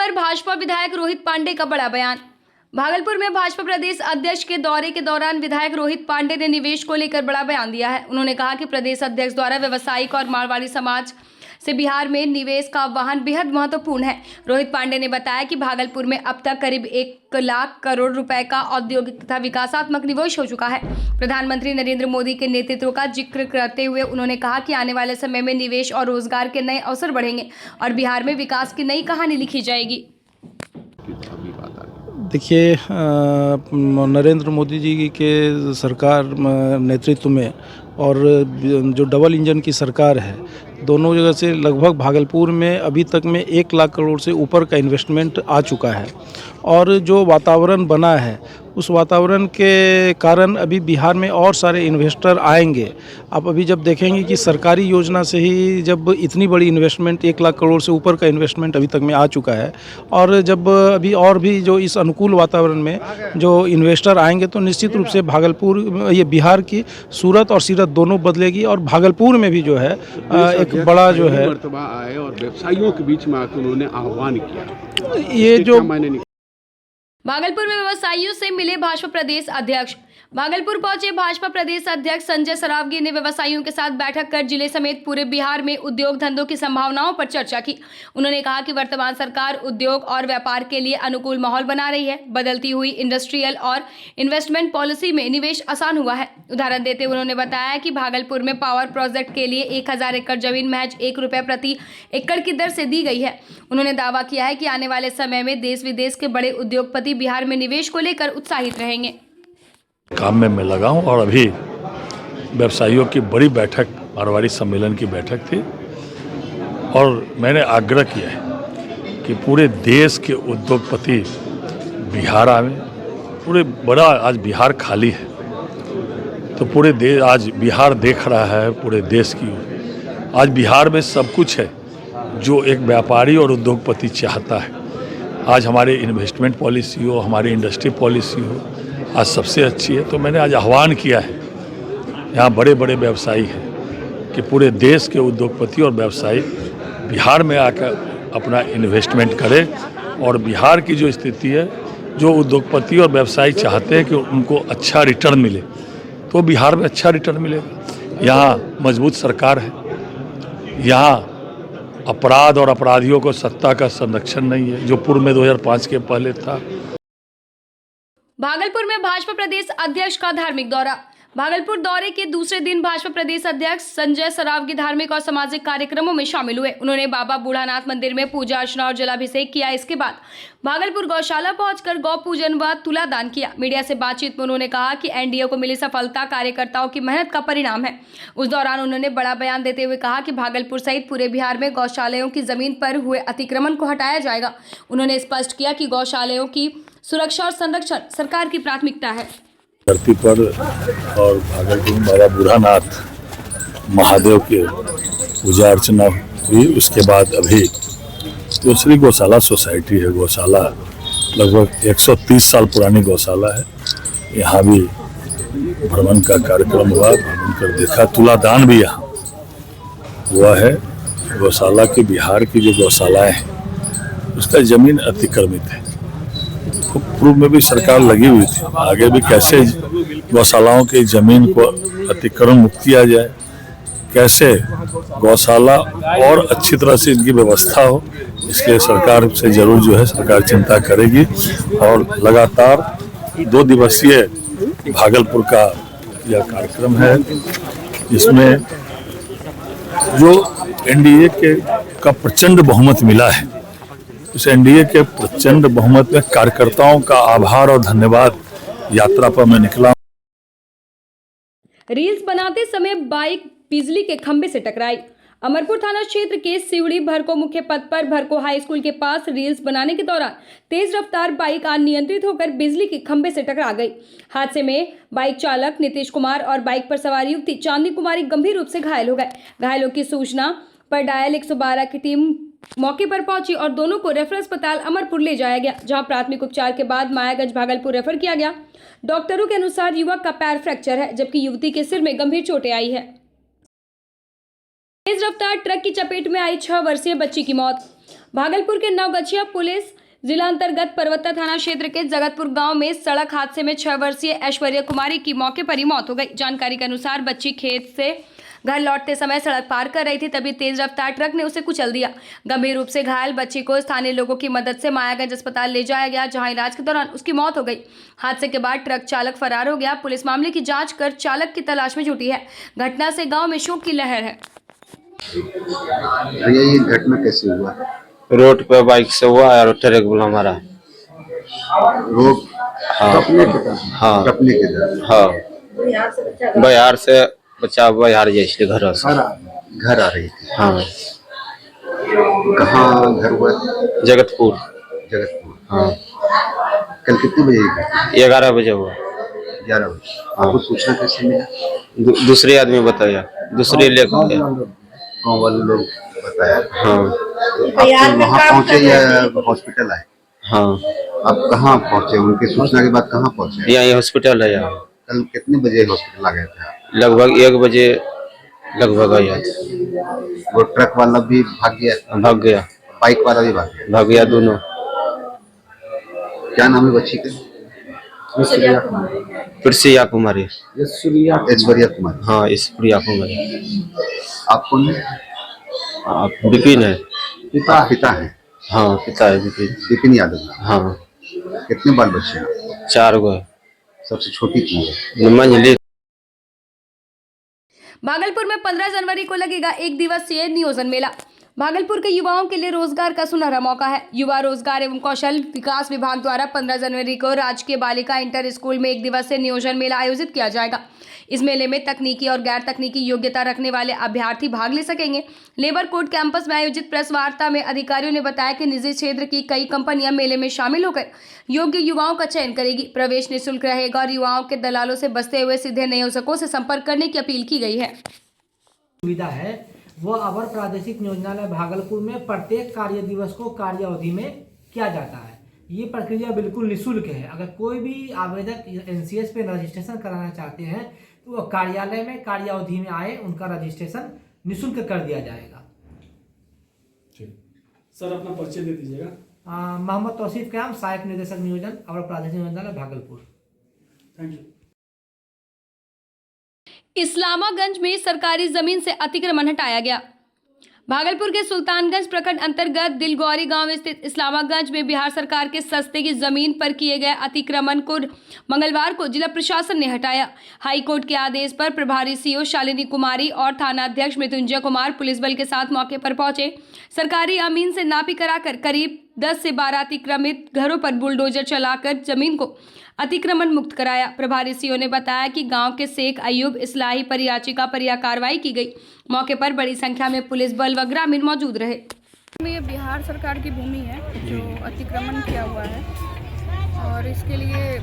पर भाजपा विधायक रोहित पांडे का बड़ा बयान। भागलपुर में भाजपा प्रदेश अध्यक्ष के दौरे के दौरान विधायक रोहित पांडे ने निवेश को लेकर बड़ा बयान दिया है। उन्होंने कहा कि प्रदेश अध्यक्ष द्वारा व्यावसायिक और मारवाड़ी समाज से बिहार में निवेश का आह्वान बेहद महत्वपूर्ण है। रोहित पांडे ने बताया कि भागलपुर में अब तक करीब 1 लाख करोड़ रुपए का औद्योगिक तथा विकासात्मक निवेश हो चुका है। प्रधानमंत्री नरेंद्र मोदी के नेतृत्व का जिक्र करते हुए उन्होंने कहा कि आने वाले समय में निवेश और रोजगार के नए अवसर बढ़ेंगे और बिहार में विकास की नई कहानी लिखी जाएगी। देखिए, नरेंद्र मोदी जी के सरकार नेतृत्व में और जो डबल इंजन की सरकार है, दोनों जगह से लगभग भागलपुर में अभी तक में 1 लाख करोड़ से ऊपर का इन्वेस्टमेंट आ चुका है। और जो वातावरण बना है उस वातावरण के कारण अभी बिहार में और सारे इन्वेस्टर आएंगे। आप अभी जब देखेंगे कि सरकारी योजना से ही जब इतनी बड़ी इन्वेस्टमेंट 1 लाख करोड़ से ऊपर का इन्वेस्टमेंट अभी तक में आ चुका है, और जब अभी और भी जो इस अनुकूल वातावरण में जो इन्वेस्टर आएंगे तो निश्चित रूप से भागलपुर, ये बिहार की सूरत और सीरत दोनों बदलेगी। और भागलपुर में भी जो है एक बड़ा जो है आए और व्यवसायियों के बीच में आकर उन्होंने आह्वान किया। ये जो भागलपुर में व्यवसायियों से मिले भाजपा प्रदेश अध्यक्ष। भागलपुर पहुंचे भाजपा प्रदेश अध्यक्ष संजय सरावगी ने व्यवसायियों के साथ बैठक कर जिले समेत पूरे बिहार में उद्योग धंधों की संभावनाओं पर चर्चा की। उन्होंने कहा कि वर्तमान सरकार उद्योग और व्यापार के लिए अनुकूल माहौल बना रही है। बदलती हुई इंडस्ट्रियल और इन्वेस्टमेंट पॉलिसी में निवेश आसान हुआ है। उदाहरण देते हुए उन्होंने बताया कि भागलपुर में पावर प्रोजेक्ट के लिए 1000 एकड़ जमीन महज ₹1 प्रति एकड़ की दर से दी गई है। उन्होंने दावा किया है कि आने वाले समय में देश विदेश के बड़े उद्योगपति बिहार में निवेश को लेकर उत्साहित रहेंगे। काम में मैं लगा हूँ और अभी व्यवसायियों की बड़ी बैठक, मारवाड़ी सम्मेलन की बैठक थी, और मैंने आग्रह किया है कि पूरे देश के उद्योगपति बिहार आवे। पूरे बड़ा आज बिहार खाली है, तो पूरे देश आज बिहार देख रहा है पूरे देश की। आज बिहार में सब कुछ है जो एक व्यापारी और उद्योगपति चाहता है। आज हमारे इन्वेस्टमेंट पॉलिसी हो, हमारी इंडस्ट्री पॉलिसी हो, आज सबसे अच्छी है। तो मैंने आज आह्वान किया है, यहाँ बड़े बड़े व्यवसायी हैं, कि पूरे देश के उद्योगपति और व्यवसायी बिहार में आकर अपना इन्वेस्टमेंट करें। और बिहार की जो स्थिति है, जो उद्योगपति और व्यवसायी चाहते हैं कि उनको अच्छा रिटर्न मिले, तो बिहार में अच्छा रिटर्न मिलेगा। यहाँ मजबूत सरकार है, यहाँ अपराध और अपराधियों को सत्ता का संरक्षण नहीं है, जो पूर्व में 2005 के पहले था। भागलपुर में भाजपा प्रदेश अध्यक्ष का धार्मिक दौरा। भागलपुर दौरे के दूसरे दिन भाजपा प्रदेश अध्यक्ष संजय सरावगी धार्मिक और सामाजिक कार्यक्रमों में शामिल हुए। उन्होंने बाबा बूढ़ानाथ मंदिर में पूजा अर्चना और जलाभिषेक किया। इसके बाद भागलपुर गौशाला पहुंचकर गौ पूजन व तुला दान किया। मीडिया से बातचीत में उन्होंने कहा कि एनडीए को मिली सफलता कार्यकर्ताओं की मेहनत का परिणाम है। उस दौरान उन्होंने बड़ा बयान देते हुए कहा कि भागलपुर सहित पूरे बिहार में गौशालाओं की जमीन पर हुए अतिक्रमण को हटाया जाएगा। उन्होंने स्पष्ट किया कि गौशालाओं की सुरक्षा और संरक्षण सरकार की प्राथमिकता है। धरती पर और भागलपुर में बाबा बूढ़ानाथ महादेव के पूजा अर्चना हुई। उसके बाद अभी दूसरी गौशाला सोसाइटी है, गौशाला लगभग 130 साल पुरानी गौशाला है, यहाँ भी भ्रमण का कार्यक्रम हुआ। भ्रमण कर देखा, तुला दान भी यहाँ हुआ है। गौशाला की बिहार की जो गौशालाएँ हैं उसका जमीन अतिक्रमित है। पूर्व में भी सरकार लगी हुई थी, आगे भी कैसे गौशालाओं की जमीन को अतिक्रमण मुक्त किया जाए, कैसे गौशाला और अच्छी तरह से इनकी व्यवस्था हो, इसके सरकार से जरूर जो है सरकार चिंता करेगी। और लगातार 2 दिवसीय भागलपुर का यह कार्यक्रम है, जिसमें जो एनडीए का प्रचंड बहुमत मिला है, उस एनडीए के प्रचंड बहुमत में कार्यकर्ताओं का आभार और धन्यवाद यात्रा पर मैं निकला। रील्स बनाते समय बाइक बिजली के खंभे से टकराई। अमरपुर थाना क्षेत्र के सिवड़ी भरको मुख्य पथ पर भरको हाई स्कूल के पास रील्स बनाने के दौरान तेज रफ्तार बाइक अनियंत्रित होकर बिजली के खंभे से टकरा गई। हादसे में बाइक चालक नीतीश कुमार और बाइक पर सवार युवती चांदनी कुमारी गंभीर रूप से घायल हो गए। घायलों की सूचना पर डायल 112 की टीम मौके पर पहुंची और दोनों को रेफरल अस्पताल अमरपुर ले जाया गया, जहां प्राथमिक उपचार के बाद मायागंज भागलपुर रेफर किया गया। डॉक्टरों के अनुसार युवक का पैर फ्रैक्चर है, जबकि युवती के सिर में गंभीर चोटें आई है। तेज रफ्तार ट्रक की चपेट में आई 6 वर्षीय बच्ची की मौत। भागलपुर के नवगछिया पुलिस जिला अंतर्गत पर्वता थाना क्षेत्र के जगतपुर गांव में सड़क हादसे में 6 वर्षीय ऐश्वर्या कुमारी की मौके पर ही मौत हो गई। जानकारी के अनुसार बच्ची खेत से घर लौटते समय सड़क पार कर रही थी, तभी तेज रफ्तार ट्रक ने उसे कुचल दिया। गंभीर रूप से घायल बच्ची को स्थानीय लोगों की मदद से मायागंज अस्पताल ले जाया गया, जहां इलाज के दौरान उसकी मौत हो गई। हादसे के बाद ट्रक चालक फरार हो गया। पुलिस मामले की जांच कर चालक की तलाश में जुटी है। घटना से गाँव में शोक की लहर है। ये घटना कैसे हुआ? रोड पे बाइक से हुआ और ट्रक वाला मारा। रोड टपने के तरफ? हाँ टपने के तरफ। हाँ, बिहार से बच्चा बिहार जैसे घर से घर आ रही थी। हाँ। कहाँ घर हुआ? जगतपुर। जगतपुर। हाँ। कल कितने बजे हुआ? 11 बजे हुआ। 11 बजे। आपको सूचना कैसे मिला? दूसरे आदमी बताया, दूसरे लेकर गया। गाँव वाले लोग बताया। हाँ। आप वहाँ पहुँचे या हॉस्पिटल आए? हाँ। आप कहाँ पहुँचे? उनकी सूचना के बाद कहाँ पहुँचे? यहाँ हॉस्पिटल है। यहाँ कल कितने बजे हॉस्पिटल आ गए थे? लगभग 1 बजे लगभग आया। वो ट्रक वाला भी भाग गया? भाग गया। बाइक वाला भी भाग गया? भाग गया दोनों। क्या नाम है बच्ची का? प्रिया कुमारी। ऐश्वर्या कुमारी। हाँ, इस प्रिया कुमारी। आप कौन है? आप विपिन है। पिता है? हाँ, पिता है विपिन। विपिन यादव। हाँ। कितने बाल बच्चे हैं? 4 गो। सबसे छोटी की है? मंझली। भागलपुर में 15 जनवरी को लगेगा 1 दिवसीय नियोजन मेला। भागलपुर के युवाओं के लिए रोजगार का सुनहरा मौका है। युवा रोजगार एवं कौशल विकास विभाग द्वारा 15 जनवरी को राजकीय बालिका इंटर स्कूल में 1 दिवसीय नियोजन मेला आयोजित किया जाएगा। इस मेले में तकनीकी और गैर तकनीकी योग्यता रखने वाले अभ्यर्थी भाग ले सकेंगे। लेबर कोर्ट कैंपस में आयोजित प्रेस वार्ता में अधिकारियों ने बताया कि निजी क्षेत्र की कई कंपनियां मेले में शामिल होकर योग्य युवाओं का चयन करेगी। प्रवेश निःशुल्क रहेगा और युवाओं के दलालों से बचते हुए सीधे नियोजकों से संपर्क करने की अपील की गई है। सुविधा है वो अवर प्रादेशिक नियोजनालय भागलपुर में प्रत्येक कार्य दिवस को कार्य अवधि में किया जाता है। ये प्रक्रिया बिल्कुल निःशुल्क है। अगर कोई भी आवेदक NCS पे रजिस्ट्रेशन कराना चाहते हैं तो वो कार्यालय में कार्य अवधि में आए, उनका रजिस्ट्रेशन निःशुल्क कर दिया जाएगा। ठीक सर, अपना परिचय दे दीजिएगा। मोहम्मद तौसीफ क्याम, सहायक निदेशक नियोजन, अवर प्रादेशिक नियोजनालय भागलपुर। Thank you. इस्लामागंज में सरकारी जमीन से अतिक्रमण हटाया गया। भागलपुर के सुल्तानगंज प्रखंड अंतर्गत दिलगौरी गांव स्थित इस्लामागंज में बिहार सरकार के सस्ते की जमीन पर किए गए अतिक्रमण को मंगलवार को जिला प्रशासन ने हटाया। हाईकोर्ट के आदेश पर प्रभारी CO शालिनी कुमारी और थानाध्यक्ष मृत्युंजय कुमार पुलिस बल के साथ मौके पर पहुंचे। सरकारी अमीन से नापी कराकर करीब 10 से 12 अतिक्रमित घरों पर बुलडोजर चलाकर जमीन को अतिक्रमण मुक्त कराया। प्रभारी CO ने बताया कि गांव के शेख अयूब इस्लाही पर याचिका पर यह कार्रवाई की गई। मौके पर बड़ी संख्या में पुलिस बल व ग्रामीण मौजूद रहे। ये बिहार सरकार की भूमि है जो अतिक्रमण किया हुआ है और इसके लिए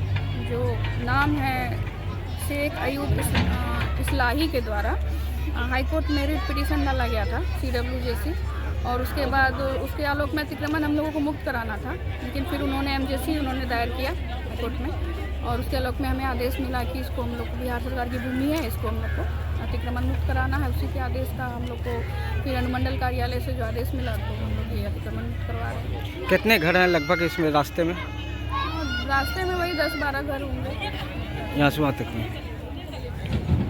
जो नाम है शेख अयूब इस्लाही के द्वारा हाईकोर्ट में रिट पिटीशन डाला गया था CWJC और उसके बाद उसके आलोक में अतिक्रमण हम लोगों को मुक्त कराना था, लेकिन फिर उन्होंने MJC दायर किया हाईकोर्ट में और उसके आलोक में हमें आदेश मिला कि इसको हम लोग को बिहार सरकार की भूमि है, इसको हम लोग को अतिक्रमण मुक्त कराना है। उसी के आदेश का हम लोग को फिर अनुमंडल कार्यालय से जो आदेश मिला तो हम लोग ये अतिक्रमण मुक्त करवा रहे हैं। कितने घर हैं लगभग इसमें रास्ते में? रास्ते में वही 10-12 घर होंगे यहाँ से वहाँ तक में।